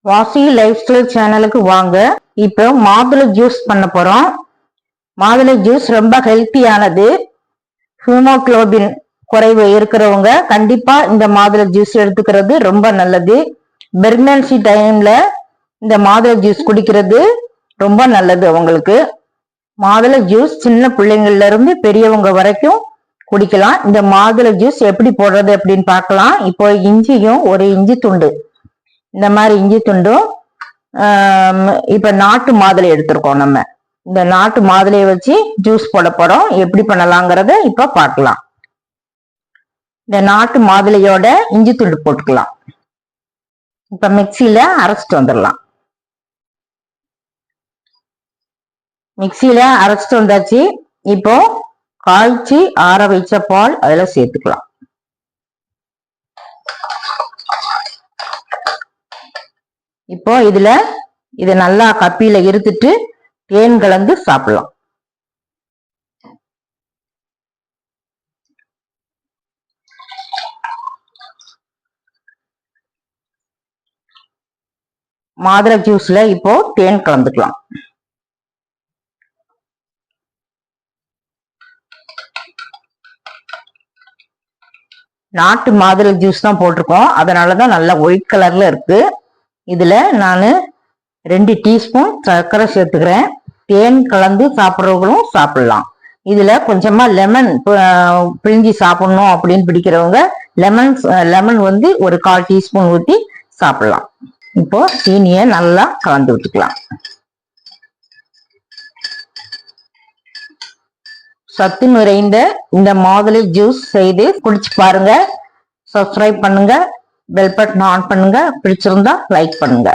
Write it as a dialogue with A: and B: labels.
A: வாசி life style சேனலுக்கு வாங்க. இப்போ மாதுளை ஜூஸ் பண்ண போறோம். மாதுளை ஜூஸ் ரொம்ப ஹெல்த்தியானது. ஹீமோகுளோபின் குறைவு இருக்கிறவங்க கண்டிப்பா இந்த மாதுளை ஜூஸ் எடுத்துக்கிறது ரொம்ப நல்லது. பிரெக்னன்சி டைம்ல இந்த மாதுளை ஜூஸ் குடிக்கிறது ரொம்ப நல்லது அவங்களுக்கு. மாதுளை ஜூஸ் சின்ன பிள்ளைங்கள்ல இருந்து பெரியவங்க வரைக்கும் குடிக்கலாம். இந்த மாதுளை ஜூஸ் எப்படி போடுறது அப்படின்னு பார்க்கலாம். இப்போ இஞ்சியும் ஒரு இஞ்சி துண்டு, இந்த மாதிரி இஞ்சி துண்டும் இப்ப நாட்டு மாதுளை எடுத்திருக்கோம். நம்ம இந்த நாட்டு மாதுளையை வச்சு ஜூஸ் போட போறோம். எப்படி பண்ணலாங்கிறத இப்ப பார்க்கலாம். இந்த நாட்டு மாதுளையோட இஞ்சி துண்டு போட்டுக்கலாம். இப்ப மிக்சியில அரைச்சிட்டு வந்துடலாம். மிக்சியில அரைச்சிட்டு வந்தாச்சு. இப்போ காய்ச்சி ஆற வச்ச பால் அதுல சேர்த்துக்கலாம். இப்போ இதை நல்லா கப்பியில இருத்துட்டு தேன் கலந்து சாப்பிடலாம். மாதுளை ஜூஸ்ல இப்போ தேன் கலந்துக்கலாம். நாட்டு மாதுளை ஜூஸ் தான் போட்டிருக்கோம், அதனாலதான் நல்லா ஒயிட் கலர்ல இருக்கு. இதுல நான் 2 டீஸ்பூன் சர்க்கரை சேர்த்துக்கிறேன். தேன் கலந்து சாப்பிட்றவங்களும் சாப்பிடலாம். இதுல கொஞ்சமா லெமன் பிழிஞ்சி சாப்பிடணும் அப்படின்னு பிடிக்கிறவங்க லெமன் வந்து ஒரு 1/4 டீஸ்பூன் ஊற்றி சாப்பிடலாம். இப்போ சீனியை நல்லா கலந்து விட்டுக்கலாம். சத்து நிறைந்த இந்த மாதுளை ஜூஸ் செய்து குடிச்சு பாருங்க. சப்ஸ்கிரைப் பண்ணுங்க, பெல் பட்டன் ஆன் பண்ணுங்க, பிடிச்சிருந்தா லைக் பண்ணுங்க.